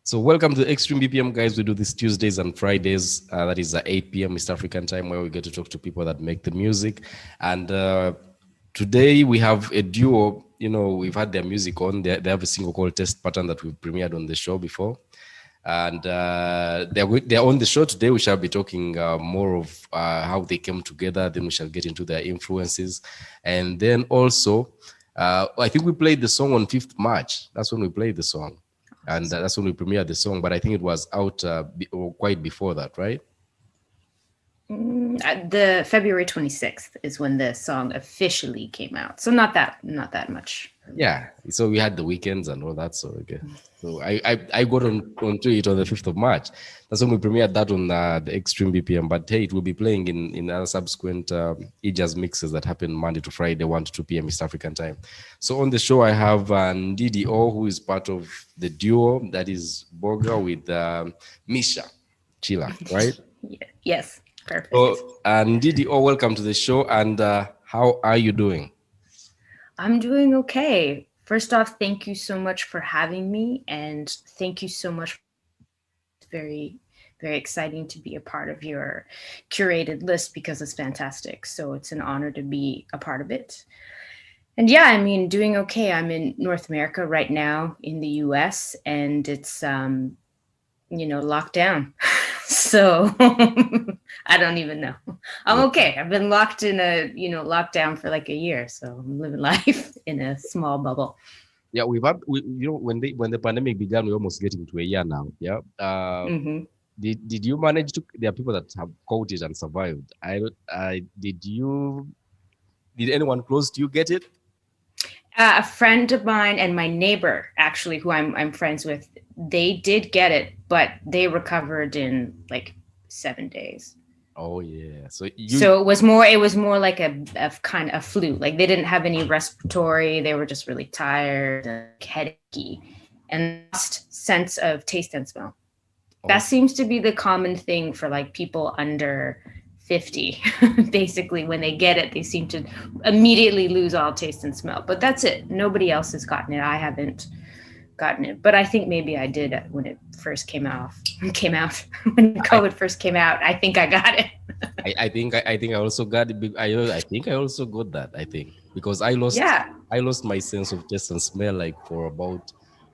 So welcome to Xtreme BPM, guys. We do this Tuesdays and Fridays. That is at 8 p.m. East African time, where we get to talk to people that make the music. And today we have a duo. You know, we've had their music on. They have a single called Test Pattern that we've premiered on the show before. And they're on the show today. We shall be talking more of how they came together. Then we shall get into their influences. And then also, I think we played the song on 5th March. That's when we played the song. And that's when we premiered the song, but I think it was out or quite before that, right? The February 26th is when the song officially came out. So not that much. Yeah. So we had the weekends and all that. So okay. So I got onto it on the 5th of March. That's when we premiered that on the Xtreme BPM. But hey, it will be playing in other subsequent e-jazz mixes that happen Monday to Friday, 1 to 2 p.m. East African time. So on the show, I have Ndidi O, who is part of the duo that is Boga with Mischa Chillak, right? Yes, perfect. So Ndidi O, welcome to the show. And how are you doing? I'm doing okay. First off, thank you so much for having me, and thank you so much. Very, very exciting to be a part of your curated list because it's fantastic. So it's an honor to be a part of it. And yeah, I mean, doing okay. I'm in North America right now in the US, and it's locked down. So I don't even know. I'm okay. I've been locked in lockdown for like a year. So I'm living life in a small bubble. Yeah, when the pandemic began, we're almost getting to a year now. Yeah. Did you manage to? There are people that have caught it and survived. Did anyone close to you get it? A friend of mine and my neighbor, actually, who I'm friends with, they did get it, but they recovered in like 7 days. Oh yeah. So it was more like a kind of a flu. Like they didn't have any respiratory. They were just really tired and headachy and lost sense of taste and smell. Oh. That seems to be the common thing for like people under 50. Basically, when they get it, they seem to immediately lose all taste and smell. But that's it. Nobody else has gotten it. I haven't gotten it, but I think maybe I did when it first came out. When COVID first came out, I think I got it. I think I also got it. I think I also got that. I think because I lost my sense of taste and smell like for about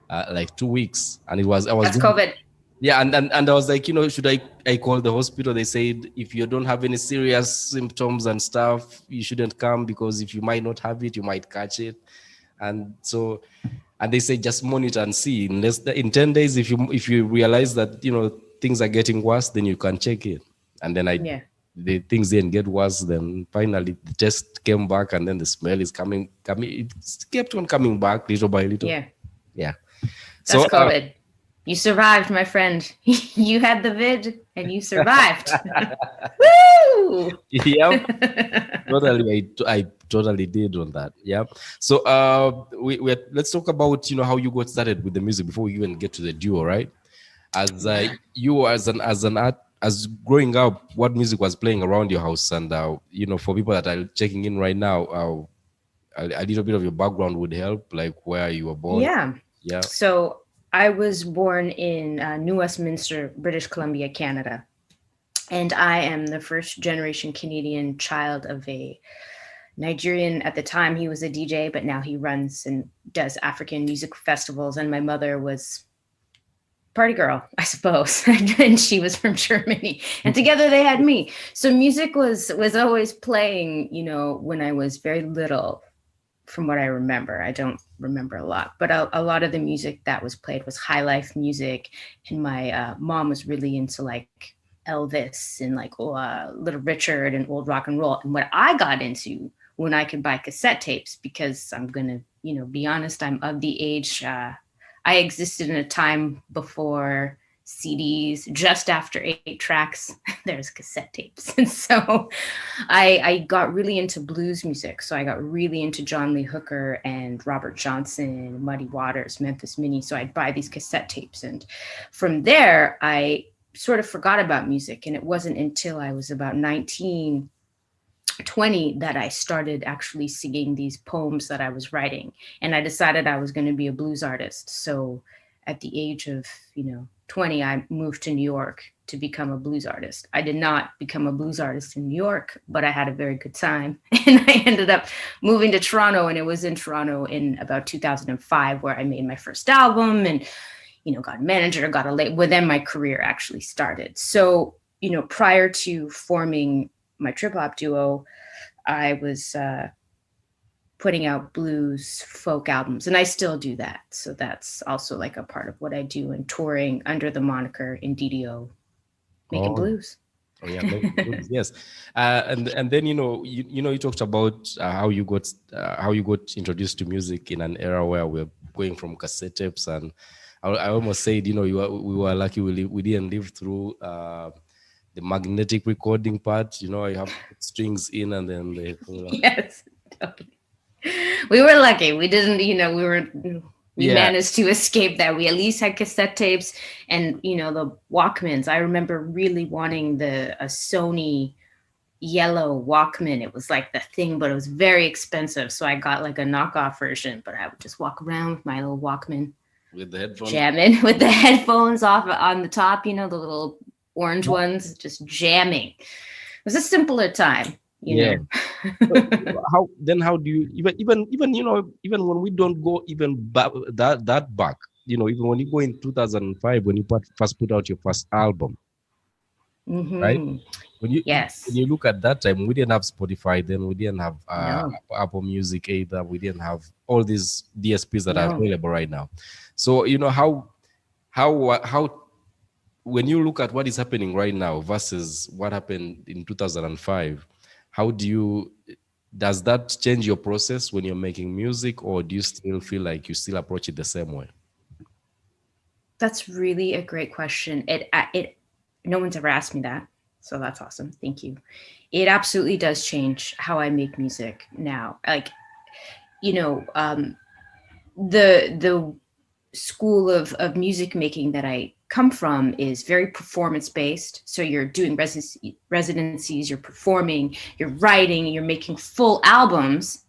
like 2 weeks, and that's COVID. Yeah, and I was like, should I call the hospital? They said if you don't have any serious symptoms and stuff, you shouldn't come because if you might not have it, you might catch it, and so. And they say just monitor and see. In 10 days, if you realize that things are getting worse, then you can check it. And then the things didn't get worse. Then finally the test came back, and then the smell is coming. It kept on coming back little by little. Yeah. That's COVID. You survived, my friend. You had the vid and you survived. Woo! Yeah. Totally. I totally did on that. Yeah. So let's talk about how you got started with the music before we even get to the duo, right? As you as growing up, what music was playing around your house, and for people that are checking in right now, a little bit of your background would help, like where you were born. Yeah. So I was born in New Westminster, British Columbia, Canada. And I am the first generation Canadian child of a Nigerian. At the time, he was a DJ, but now he runs and does African music festivals. And my mother was party girl, I suppose. And she was from Germany. And together they had me. So music was always playing, when I was very little. From what I remember, I don't remember a lot, but a lot of the music that was played was high life music. And my mom was really into like Elvis and like Little Richard and old rock and roll. And what I got into when I could buy cassette tapes, because I'm going to, be honest, I'm of the age, I existed in a time before CDs, just after 8 tracks, there's cassette tapes. And so I got really into blues music. So I got really into John Lee Hooker and Robert Johnson, Muddy Waters, Memphis Minnie. So I'd buy these cassette tapes. And from there, I sort of forgot about music. And it wasn't until I was about 19, 20 that I started actually singing these poems that I was writing. And I decided I was going to be a blues artist. So at the age of, 20, I moved to New York to become a blues artist. I did not become a blues artist in New York, but I had a very good time. And I ended up moving to Toronto, and it was in Toronto in about 2005 where I made my first album and, got a manager, got a label. Well, then my career actually started. So, prior to forming my trip hop duo, I was putting out blues folk albums, and I still do that. So that's also like a part of what I do, and touring under the moniker Ndidi O, making blues. Oh yeah, making blues, yes. And then you talked about how you got introduced to music in an era where we're going from cassette tapes, and I almost said we were lucky we didn't live through the magnetic recording part. You have strings in, and then Yes, totally. We were lucky. We didn't, we managed to escape that. We at least had cassette tapes and, the Walkmans. I remember really wanting a Sony yellow Walkman. It was like the thing, but it was very expensive. So I got like a knockoff version, but I would just walk around with my little Walkman. With the headphones? Jamming with the headphones off on the top, the little orange ones, just jamming. It was a simpler time. Know. How do you even when we don't go even that back, even when you go in 2005 when you first put out your first album, right? When you look at that time, we didn't have Spotify then, we didn't have Apple Music either, we didn't have all these DSPs that are available right now. So how when you look at what is happening right now versus what happened in 2005, does that change your process when you're making music, or do you still feel like you still approach it the same way? That's really a great question. No one's ever asked me that, so that's awesome. Thank you. It absolutely does change how I make music now. Like, the school of music making that I come from is very performance based. So you're doing residencies, you're performing, you're writing, you're making full albums,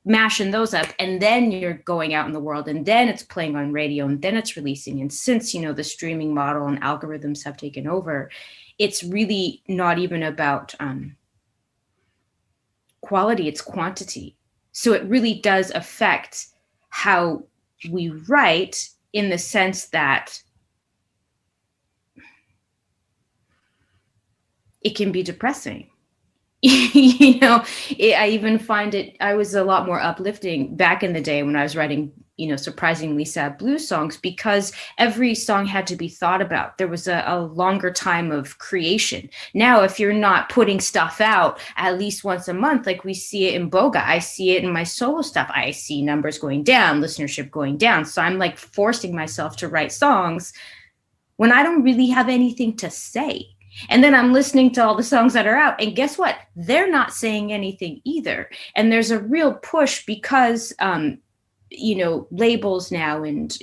mashing those up, and then you're going out in the world, and then it's playing on radio, and then it's releasing. And since the streaming model and algorithms have taken over, it's really not even about quality, it's quantity. So it really does affect how we write, in the sense that it can be depressing. I even find I was a lot more uplifting back in the day when I was writing, surprisingly sad blues songs, because every song had to be thought about. There was a longer time of creation. Now, if you're not putting stuff out at least once a month, like we see it in Boga, I see it in my solo stuff, I see numbers going down, listenership going down. So I'm like forcing myself to write songs when I don't really have anything to say. And then I'm listening to all the songs that are out, and guess what? They're not saying anything either. And there's a real push because, labels now and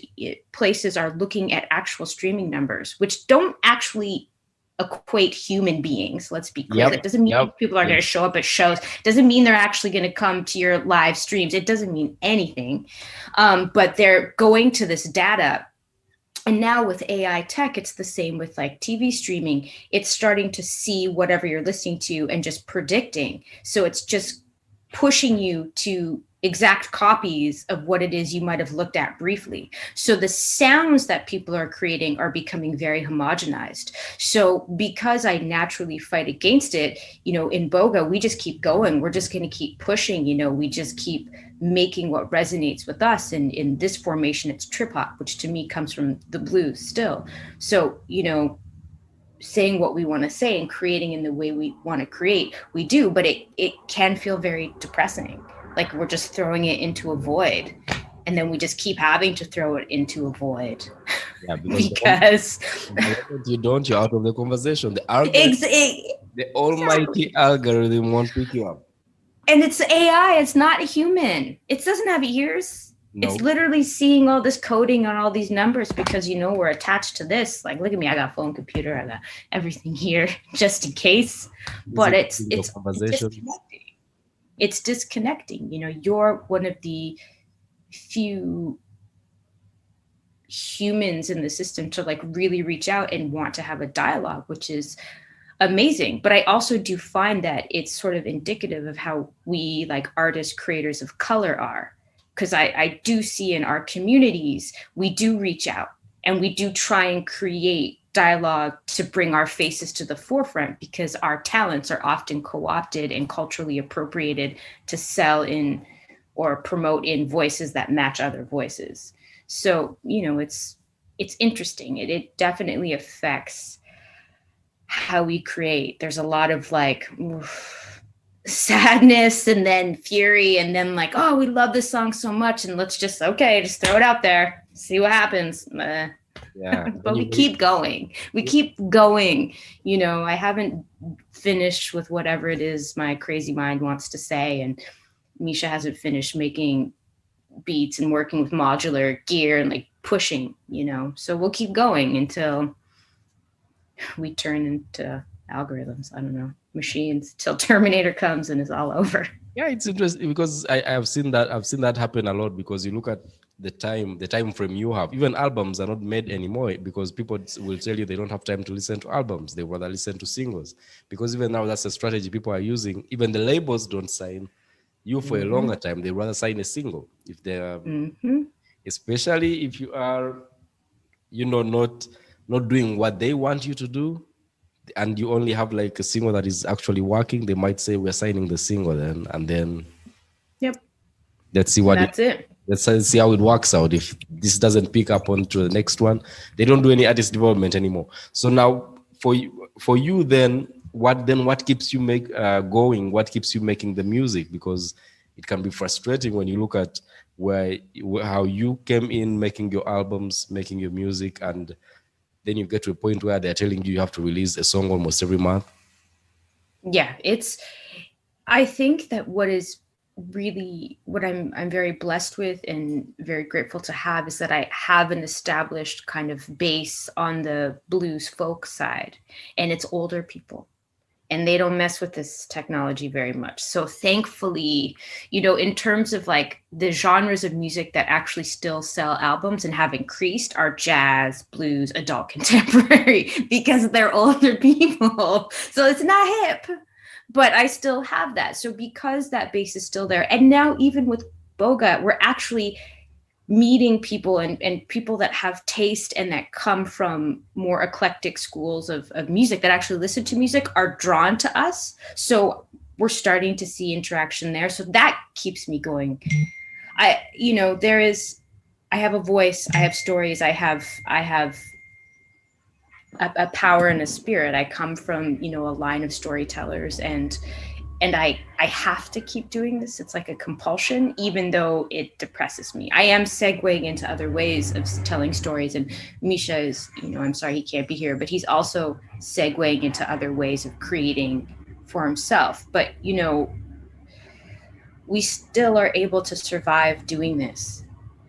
places are looking at actual streaming numbers, which don't actually equate human beings. Let's be clear. That doesn't mean people are going to show up at shows. Doesn't mean they're actually going to come to your live streams. It doesn't mean anything. But they're going to this data. And now with AI tech, it's the same with like TV streaming. It's starting to see whatever you're listening to and just predicting. So it's just pushing you to exact copies of what it is you might have looked at briefly. So the sounds that people are creating are becoming very homogenized. So because I naturally fight against it, in Boga, we just keep going. We're just going to keep pushing, we just keep making what resonates with us. And in this formation, it's trip hop, which to me comes from the blues still. So, saying what we want to say and creating in the way we want to create, we do, but it can feel very depressing. Like we're just throwing it into a void, and then we just keep having to throw it into a void. Yeah, because you're out of the conversation. The almighty algorithm won't pick you up. And it's AI, it's not human. It doesn't have ears. No. It's literally seeing all this coding on all these numbers because we're attached to this. Like, look at me, I got phone, computer, I got everything here just in case. But it's disconnecting. It's disconnecting. You're one of the few humans in the system to like really reach out and want to have a dialogue, which is amazing. But I also do find that it's sort of indicative of how we like artists, creators of color are. Because I do see in our communities, we do reach out and we do try and create dialogue to bring our faces to the forefront, because our talents are often co-opted and culturally appropriated to sell in or promote in voices that match other voices. So, it's interesting. It definitely affects how we create. There's a lot of like sadness and then fury and then like, oh, we love this song so much and let's just throw it out there, see what happens. Yeah. But we keep going. I haven't finished with whatever it is my crazy mind wants to say, and Mischa hasn't finished making beats and working with modular gear and like pushing, so we'll keep going until we turn into algorithms, I don't know, machines, till Terminator comes and it's all over. Yeah, it's interesting because I've seen that happen a lot, because you look at the time frame you have. Even albums are not made anymore because people will tell you they don't have time to listen to albums. They rather listen to singles, because even now that's a strategy people are using. Even the labels don't sign you for a longer time. They rather sign a single if they're, especially if you are, not doing what they want you to do, and you only have like a single that is actually working. They might say we're signing the single then, and then yep, let's see what that's it. Let's see how it works out. If this doesn't pick up onto the next one, they don't do any artist development anymore. So now for you then what keeps you going? What keeps you making the music? Because it can be frustrating when you look at how you came in making your albums, making your music, and then you get to a point where they're telling you have to release a song almost every month. Yeah, I think that what I'm very blessed with and very grateful to have is that I have an established kind of base on the blues folk side, and it's older people, and they don't mess with this technology very much. So thankfully, in terms of like the genres of music that actually still sell albums and have increased are jazz, blues, adult contemporary, because they're older people. So it's not hip, but I still have that. So because that base is still there, and now even with Boga, we're actually meeting people and people that have taste and that come from more eclectic schools of music that actually listen to music are drawn to us. So we're starting to see interaction there. So that keeps me going. I have a voice, I have stories, I have a power and a spirit. I come from, a line of storytellers, and I have to keep doing this. It's like a compulsion, even though it depresses me. I am segueing into other ways of telling stories, and Mischa is, I'm sorry he can't be here, but he's also segueing into other ways of creating for himself. But, we still are able to survive doing this.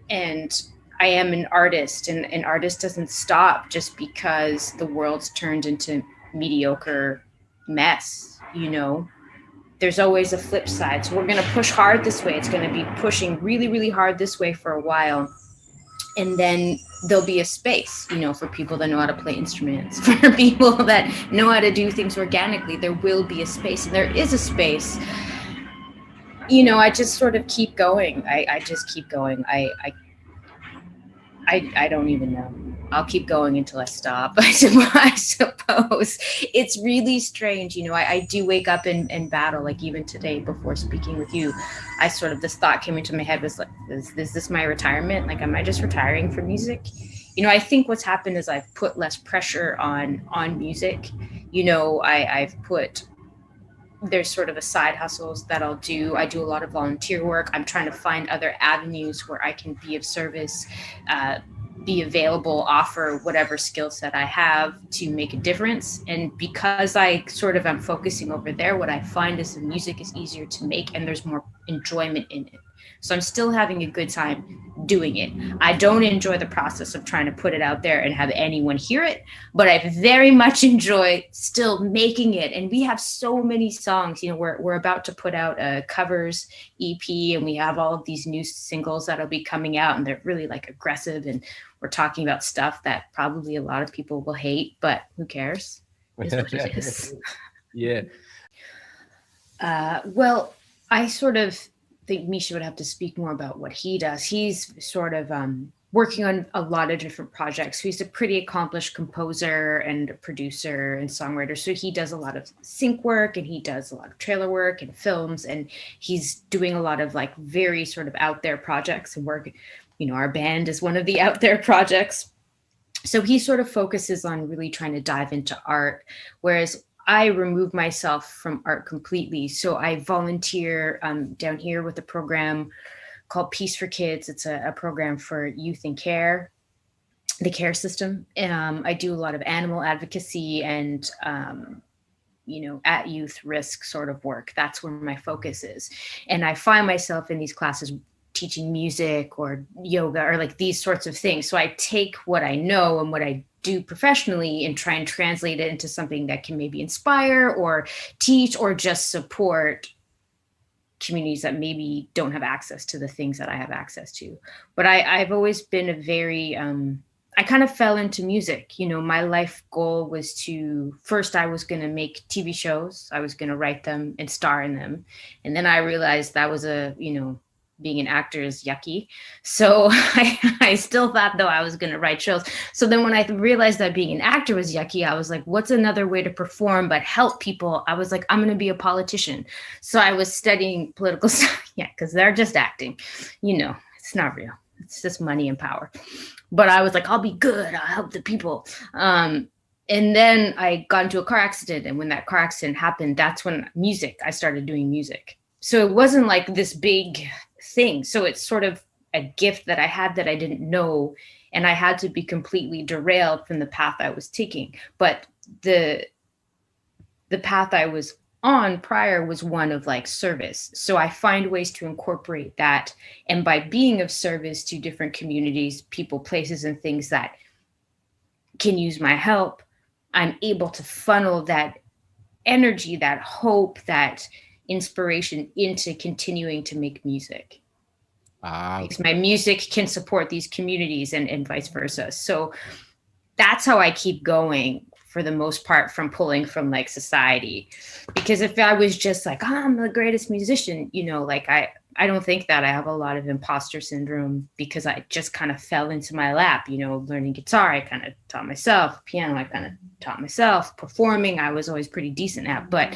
And I am an artist, and an artist doesn't stop just because the world's turned into mediocre mess, There's always a flip side. So we're going to push hard this way. It's going to be pushing really, really hard this way for a while. And then there'll be a space, for people that know how to play instruments, for people that know how to do things organically. There will be a space, and there is a space. I just sort of keep going. I just keep going. I don't even know. I'll keep going until I stop, I suppose. It's really strange. I do wake up and battle, like even today before speaking with you, this thought came into my head was like, is this my retirement? Like, am I just retiring from music? I think what's happened is I've put less pressure on music. I've put, there's sort of a side hustles that I'll do. I do a lot of volunteer work. I'm trying to find other avenues where I can be of service, be available, offer whatever skill set I have to make a difference. And because I sort of am focusing over there, what I find is the music is easier to make and there's more enjoyment in it. So I'm still having a good time doing it. I don't enjoy the process of trying to put it out there and have anyone hear it, but I very much enjoy still making it. And we have so many songs, we're about to put out a covers EP, and we have all of these new singles that'll be coming out, and they're really like aggressive, and we're talking about stuff that probably a lot of people will hate, but who cares? Is what it is. Yeah. Well, I sort of think Mischa would have to speak more about what he does. He's sort of working on a lot of different projects. He's a pretty accomplished composer and producer and songwriter. So he does a lot of sync work, and he does a lot of trailer work and films, and he's doing a lot of like very sort of out there projects and work. You know, our band is one of the out there projects. So he sort of focuses on really trying to dive into art, whereas I remove myself from art completely. So I volunteer down here with a program called Peace for Kids. It's a program for youth in care, the care system. I do a lot of animal advocacy and, at youth risk sort of work. That's where my focus is. And I find myself in these classes teaching music or yoga or like these sorts of things. So I take what I know and what I do professionally and try and translate it into something that can maybe inspire or teach or just support communities that maybe don't have access to the things that I have access to. But I've always been a very, I kind of fell into music. You know, my life goal was first I was going to make TV shows. I was going to write them and star in them. And then I realized that was being an actor is yucky. So I still thought though I was going to write shows. So then when I realized that being an actor was yucky, I was like, what's another way to perform but help people? I was like, I'm going to be a politician. So I was studying political science. Yeah, because they're just acting. You know, it's not real. It's just money and power. But I was like, I'll be good. I'll help the people. And then I got into a car accident. And when that car accident happened, that's when I started doing music. So it wasn't like this big thing. So it's sort of a gift that I had that I didn't know, and I had to be completely derailed from the path I was taking. But the path I was on prior was one of like service. So I find ways to incorporate that. And by being of service to different communities, people, places, and things that can use my help, I'm able to funnel that energy, that hope, that inspiration into continuing to make music. Because my music can support these communities and vice versa. So that's how I keep going for the most part, from pulling from like society. Because if I was just like, I'm the greatest musician, like I don't think that. I have a lot of imposter syndrome because I just kind of fell into my lap, learning guitar. I kind of taught myself. Piano, I kind of taught myself. Performing, I was always pretty decent at, but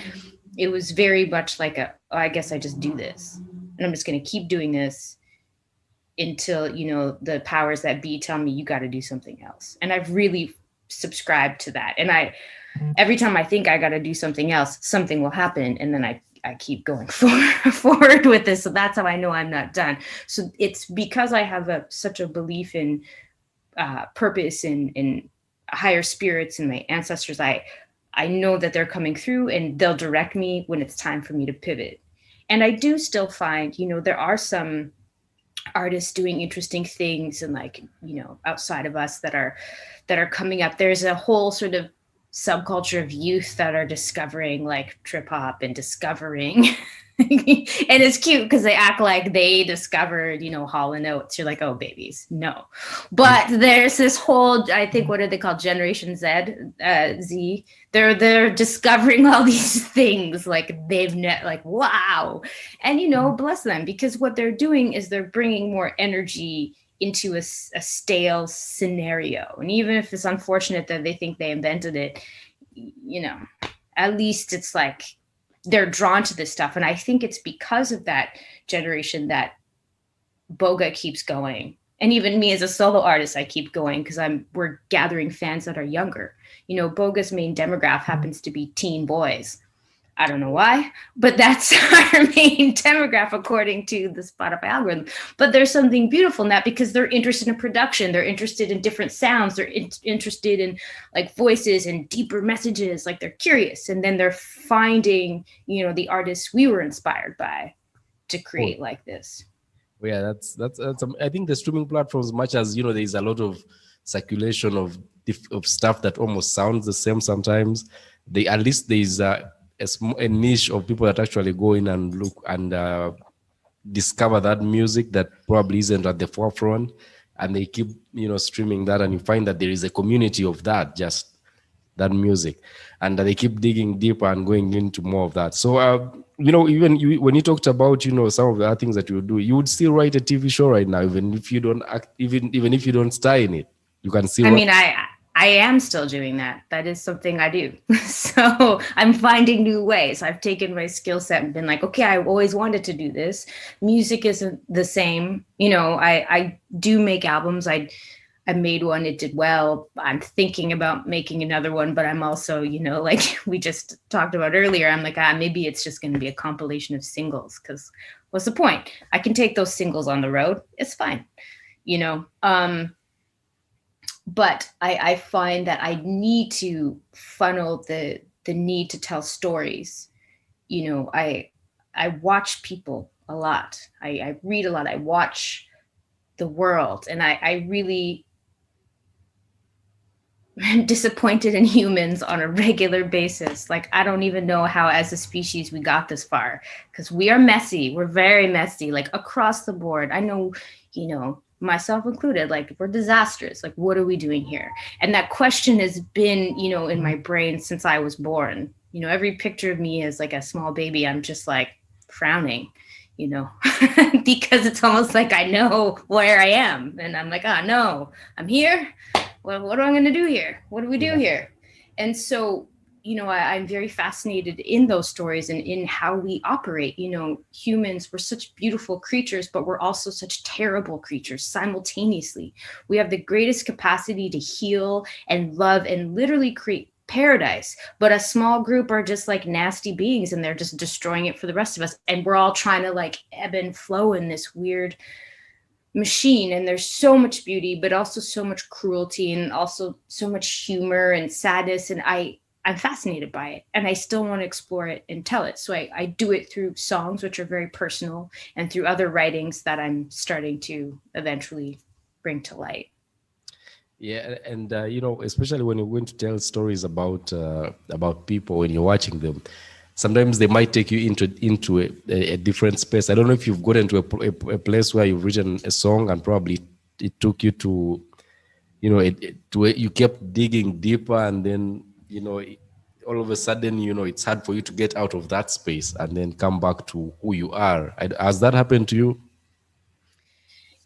it was very much like I guess I just do this and I'm just going to keep doing this until, the powers that be tell me you got to do something else. And I've really subscribed to that. And every time I think I got to do something else, something will happen. And then I keep going forward with this. So that's how I know I'm not done. So it's because I have such a belief in purpose and in higher spirits and my ancestors. I know that they're coming through and they'll direct me when it's time for me to pivot. And I do still find, there are some artists doing interesting things and outside of us that are coming up. There's a whole sort of subculture of youth that are discovering like trip hop and discovering and it's cute because they act like they discovered, Hall & Oates. You're like, oh, babies, no. But there's this whole, I think, what are they called? Generation Z. They're discovering all these things like like, wow. And, bless them, because what they're doing is they're bringing more energy into a stale scenario. And even if it's unfortunate that they think they invented it, at least it's like, they're drawn to this stuff. And I think it's because of that generation that Boga keeps going. And even me as a solo artist, I keep going because we're gathering fans that are younger. Boga's main demographic happens to be teen boys. I don't know why, but that's our main demographic according to the Spotify algorithm. But there's something beautiful in that because they're interested in production. They're interested in different sounds. They're interested in like voices and deeper messages. Like they're curious. And then they're finding, the artists we were inspired by to create like this. Yeah, that's I think the streaming platforms, much as, there's a lot of circulation of stuff that almost sounds the same sometimes. At least there's a niche of people that actually go in and look and discover that music that probably isn't at the forefront. and they keep, streaming that, and you find that there is a community of that, just that music, and they keep digging deeper and going into more of that. So even when you talked about some of the other things that you do, you would still write a TV show right now, even if you don't act, even if you don't star in it, you can still I write. mean, I am still doing that. That is something I do. So I'm finding new ways. I've taken my skill set and been like, okay, I always wanted to do this. Music isn't the same. I do make albums. I made one, it did well. I'm thinking about making another one, but I'm also, like we just talked about earlier, I'm like, maybe it's just going to be a compilation of singles, because what's the point? I can take those singles on the road. It's fine, but I find that I need to funnel the need to tell stories. I watch people a lot. I read a lot. I watch the world, and I really am disappointed in humans on a regular basis. Like, I don't even know how as a species we got this far, because we are messy. We're very messy, like across the board. I know, myself included, like, we're disastrous. Like, what are we doing here? And that question has been, in my brain since I was born. Every picture of me as like a small baby, I'm just like frowning, because it's almost like I know where I am. And I'm like, no, I'm here. Well, what am I going to do here? What do we do here? And so, I'm very fascinated in those stories and in how we operate. Humans, we're such beautiful creatures, but we're also such terrible creatures simultaneously. We have the greatest capacity to heal and love and literally create paradise, but a small group are just like nasty beings, and they're just destroying it for the rest of us. And we're all trying to like ebb and flow in this weird machine, and there's so much beauty, but also so much cruelty, and also so much humor and sadness, and I'm fascinated by it, and I still want to explore it and tell it. So I do it through songs, which are very personal, and through other writings that I'm starting to eventually bring to light. Yeah, and especially when you're going to tell stories about people, when you're watching them, sometimes they might take you into a different space. I don't know if you've gotten to a place where you've written a song and probably it took you to, you kept digging deeper, and then all of a sudden, it's hard for you to get out of that space and then come back to who you are. Has that happened to you?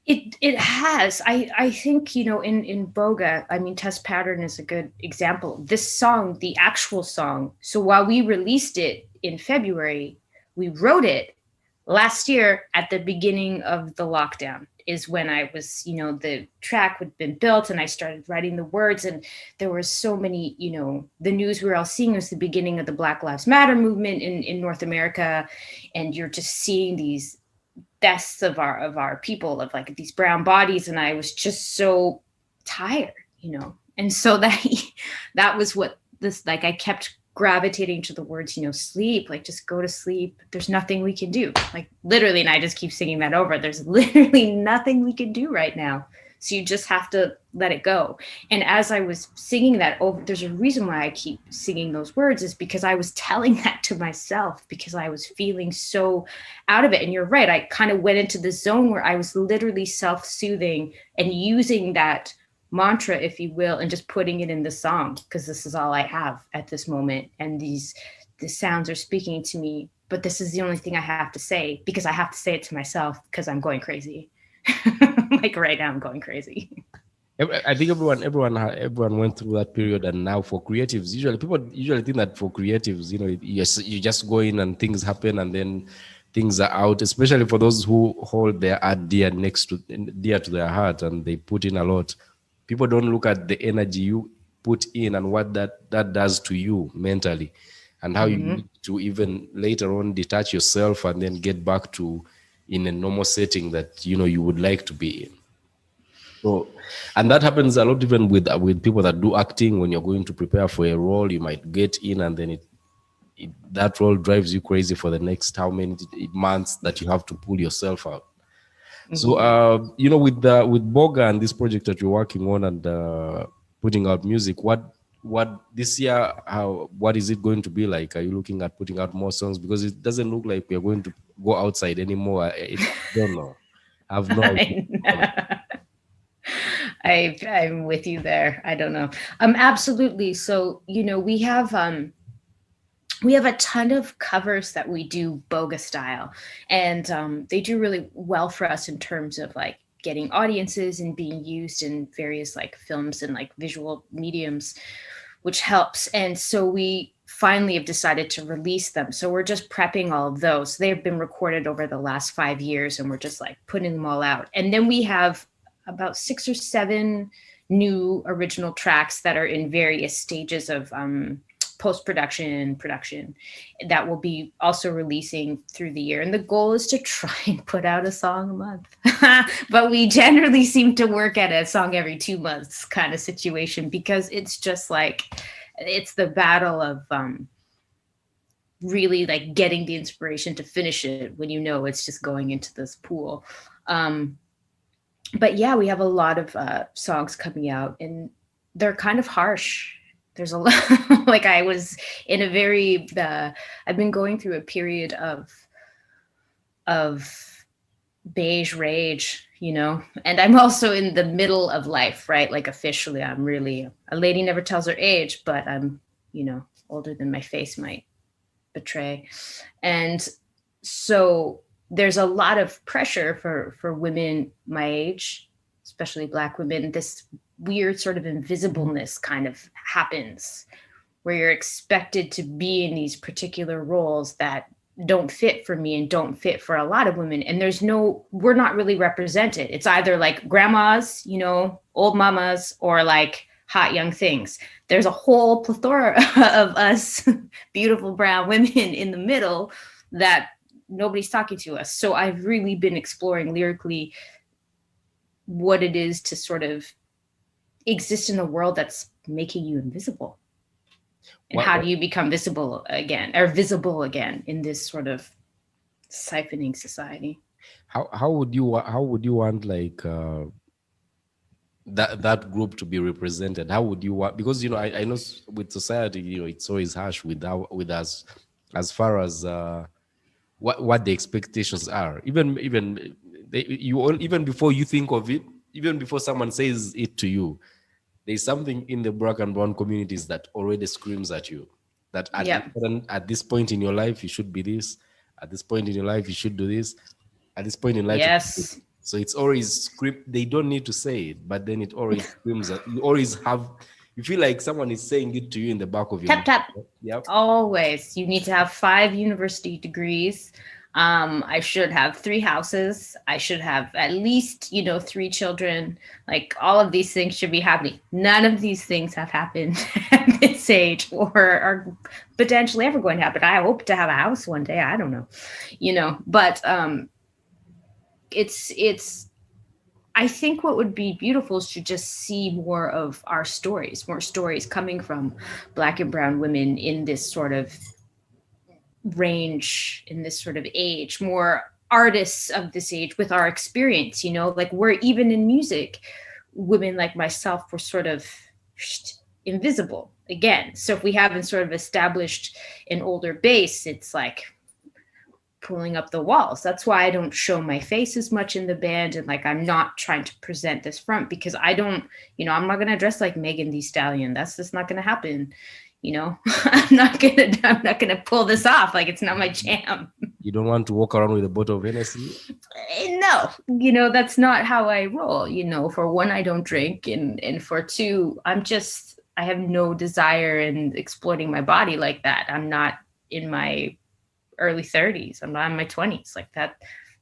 It has. I think, in Boga, I mean, Test Pattern is a good example. This song, the actual song, so while we released it in February, we wrote it last year at the beginning of the lockdown is when I was, the track had been built and I started writing the words, and there were so many, the news we were all seeing was the beginning of the Black Lives Matter movement in North America. And you're just seeing these deaths of our people, of like these brown bodies, and I was just so tired, and so that was what this, like, I kept gravitating to the words, sleep, like, just go to sleep, there's nothing we can do, like, literally. And I just keep singing that over, there's literally nothing we can do right now, so you just have to let it go. And as I was singing that over, there's a reason why I keep singing those words, is because I was telling that to myself, because I was feeling so out of it. And you're right, I kind of went into the zone where I was literally self-soothing and using that mantra, if you will, and just putting it in the song, because this is all I have at this moment, and the sounds are speaking to me, but this is the only thing I have to say, because I have to say it to myself, because I'm going crazy. Like, right now I'm going crazy. I think everyone went through that period, and now for creatives, people think that for creatives, you just go in and things happen, and then things are out. Especially for those who hold their art dear to their heart, and they put in a lot. People don't look at the energy you put in and what that does to you mentally, and how you need to even later on detach yourself and then get back to in a normal setting that you would like to be in. So, and that happens a lot even with people that do acting. When you're going to prepare for a role, you might get in, and then that role drives you crazy for the next how many months that you have to pull yourself out. So, with Boga and this project that you're working on, and putting out music, what this year, what is it going to be like? Are you looking at putting out more songs? Because it doesn't look like we're going to go outside anymore. I don't know. I have no idea. I'm with you there. I don't know. Absolutely. So, we have a ton of covers that we do Boga style, and they do really well for us in terms of like getting audiences and being used in various like films and like visual mediums, which helps. And so we finally have decided to release them. So we're just prepping all of those. They've been recorded over the last 5 years, and we're just like putting them all out. And then we have about 6 or 7 new original tracks that are in various stages of post-production, production, that will be also releasing through the year. And the goal is to try and put out a song a month. But we generally seem to work at a song every 2 months kind of situation, because it's just like, it's the battle of really like getting the inspiration to finish it when you know it's just going into this pool. But yeah, we have a lot of songs coming out, and they're kind of harsh. There's a lot, like I was in a very, I've been going through a period of beige rage, and I'm also in the middle of life, right? Like officially, I'm really, a lady never tells her age, but I'm, older than my face might betray. And so there's a lot of pressure for women my age, especially Black women. This weird sort of invisibleness kind of happens, where you're expected to be in these particular roles that don't fit for me and don't fit for a lot of women. And we're not really represented. It's either like grandmas, old mamas, or like hot young things. There's a whole plethora of us beautiful brown women in the middle that nobody's talking to us. So I've really been exploring lyrically what it is to sort of exist in a world that's making you invisible. And how do you become visible again in this sort of siphoning society? How would you want like that group to be represented? How would you want, because I know with society, it's always harsh with us as far as what the expectations are. Even before you think of it, even before someone says it to you, there's something in the Black and brown communities that already screams at you that at this point in your life you should be this, at this point in your life you should do this, at this point in life. Yes. So it's always script. They don't need to say it, but then it always screams at you. Always you feel like someone is saying it to you in the back of your mind. Tap. Yep. Always. You need to have 5 university degrees. I should have 3 houses. I should have at least, 3 children. Like all of these things should be happening. None of these things have happened at this age, or are potentially ever going to happen. I hope to have a house one day. I don't know, but it's I think what would be beautiful is to just see more of our stories, more stories coming from Black and brown women in this sort of range, in this sort of age, more artists of this age with our experience, like we're even in music, women like myself were sort of invisible again. So if we haven't sort of established an older base, it's like pulling up the walls. That's why I don't show my face as much in the band, and like I'm not trying to present this front, because I don't, I'm not gonna dress like Megan Thee Stallion. That's just not gonna happen. I'm not gonna pull this off. Like it's not my jam. You don't want to walk around with a bottle of Hennessy? No, that's not how I roll. For one, I don't drink, and for two, I have no desire in exploiting my body like that. I'm not in my early 30s. I'm not in my 20s like that.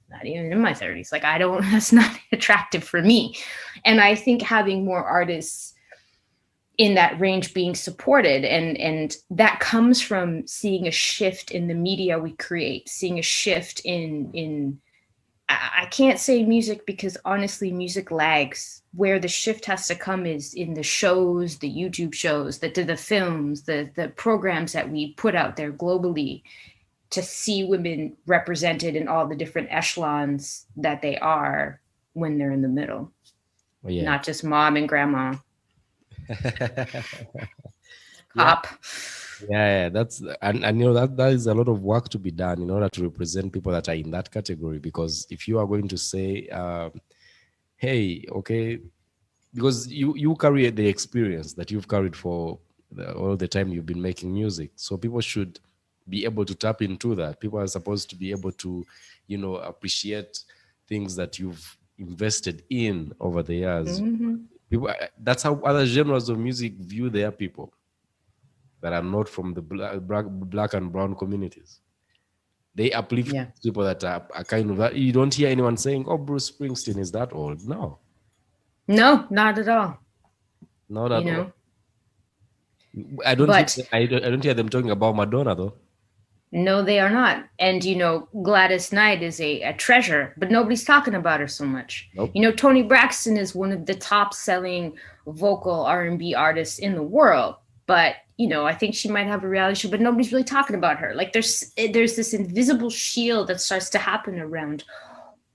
Not even in my 30s. Like that's not attractive for me. And I think having more artists in that range being supported, and that comes from seeing a shift in the media we create, seeing a shift in I can't say music, because honestly music lags. Where the shift has to come is in the shows, the YouTube shows, the films, the programs that we put out there globally, to see women represented in all the different echelons that they are when they're in the middle. Oh, yeah. Not just mom and grandma. Cop. Yeah, that's and that is a lot of work to be done in order to represent people that are in that category. Because if you are going to say, hey, okay, because you carry the experience that you've carried for all the time you've been making music. So people should be able to tap into that. People are supposed to be able to, appreciate things that you've invested in over the years. People, that's how other genres of music view their people that are not from the black and brown communities. They uplift people that are kind of that. You don't hear anyone saying, "Oh, Bruce Springsteen is that old." No, not at all. not at all. I don't hear them talking about Madonna though. No, they are not. And Gladys Knight is a treasure, but nobody's talking about her so much. Nope. Toni Braxton is one of the top selling vocal R&B artists in the world, but I think she might have a reality show, but nobody's really talking about her. Like there's this invisible shield that starts to happen around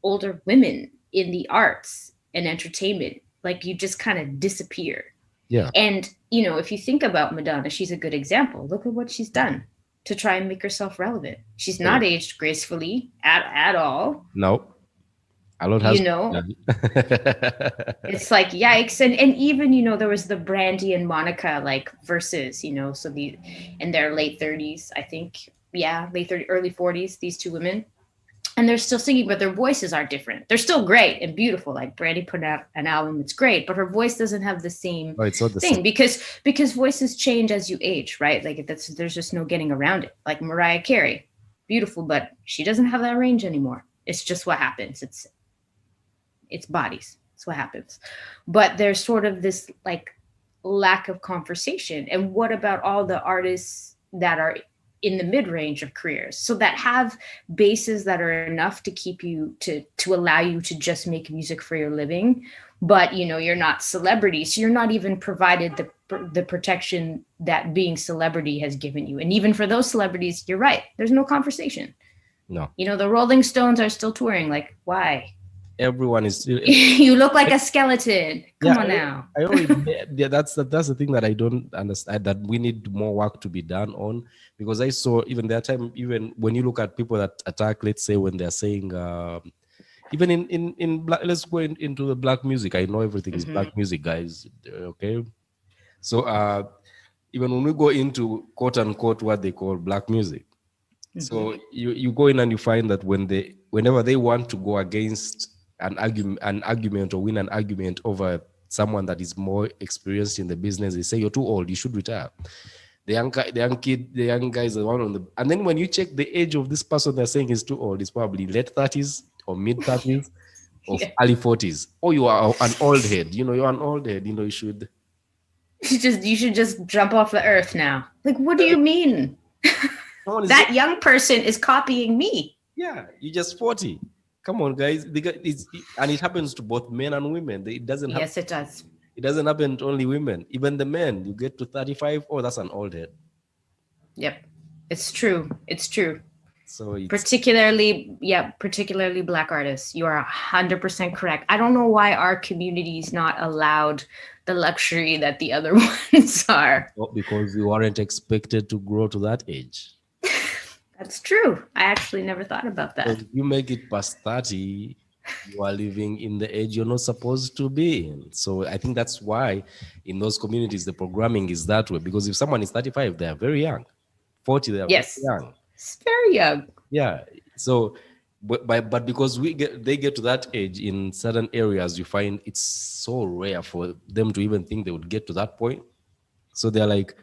older women in the arts and entertainment. Like you just kind of disappear. Yeah. And if you think about Madonna, she's a good example. Look at what she's done to try and make herself relevant. She's not aged gracefully at all. No. A lot has it's like yikes. And even there was the Brandy and Monica verses, so in their late 30s, I think. Yeah, late 30s, early 40s, these two women. And they're still singing, but their voices are different. They're still great and beautiful. Like Brandy put out an album, it's great, but her voice doesn't have the same thing because voices change as you age, right? Like there's just no getting around it. Like Mariah Carey, beautiful, but she doesn't have that range anymore. It's just what happens. It's bodies. It's what happens. But there's sort of this lack of conversation. And what about all the artists that are in the mid-range of careers, so that have bases that are enough to keep you to allow you to just make music for your living, but you're not celebrities, so you're not even provided the protection that being celebrity has given you. And even for those celebrities, you're right, there's no conversation. No. The Rolling Stones are still touring. Like, why? Everyone is still you look like a skeleton. Come on now. That's the thing that I don't understand, that we need more work to be done on, because I saw even that time, even when you look at people that attack, let's say when they're saying even in black, let's go into the black music. I know everything is black music, guys, okay? So even when we go into quote unquote what they call black music, so you go in and you find that whenever they want to go against an argument or win an argument over someone that is more experienced in the business, they say, "You're too old, you should retire." The young guys are one on the, and then when you check the age of this person they're saying is too old, it's probably late 30s or mid 30s or early 40s. Or you are an old head. You're an old head. You should just jump off the earth now. Like, what do you mean? That young person is copying me. Yeah, you're just 40. Come on, guys. And it happens to both men and women. It doesn't happen. Yes, it does. It doesn't happen to only women. Even the men, you get to 35, oh, that's an old head. Yep. It's true. It's true. So particularly black artists. You are 100% correct. I don't know why our community is not allowed the luxury that the other ones are. Well, because you aren't expected to grow to that age. That's true. I actually never thought about that. So if you make it past 30, you are living in the age you're not supposed to be in. So I think that's why in those communities, the programming is that way. Because if someone is 35, they are very young. 40, they are very young. It's very young. Yeah. So, but because they get to that age in certain areas, you find it's so rare for them to even think they would get to that point. So they're like,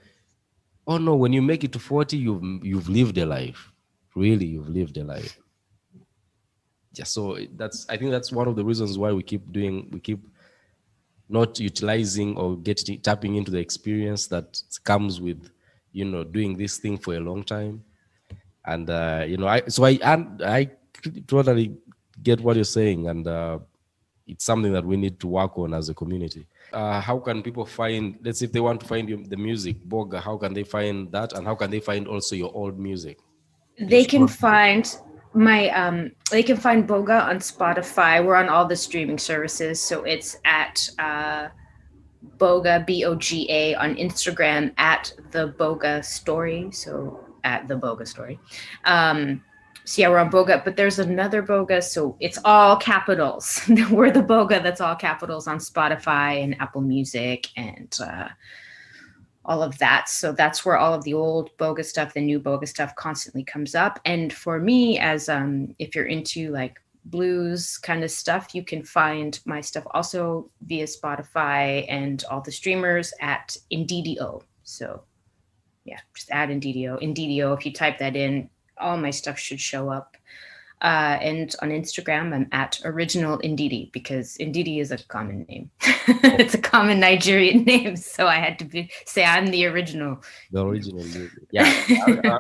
oh no, when you make it to 40, you've lived a life. Really, you've lived a life. Yeah, so I think that's one of the reasons why we keep not utilizing or tapping into the experience that comes with, doing this thing for a long time. And I totally get what you're saying, and it's something that we need to work on as a community. How can people find, let's say if they want to find the music, Boga, how can they find that? And how can they find also your old music? They can find they can find Boga on Spotify. We're on all the streaming services. So it's at Boga, Boga, on Instagram, at the Boga Story. So at the Boga Story. So yeah, we're on Boga, but there's another Boga, so it's all capitals. We're the Boga that's all capitals on Spotify and Apple Music and all of that. So that's where all of the old Boga stuff, the new Boga stuff constantly comes up. And for me, as if you're into like blues kind of stuff, you can find my stuff also via Spotify and all the streamers at Ndidi O. So yeah, just add Ndidi O. Ndidi O, if you type that in, all my stuff should show up. And on Instagram, I'm at original Ndidi because Ndidi is a common name. It's a common Nigerian name, so I had to say I'm the original. The original, yeah.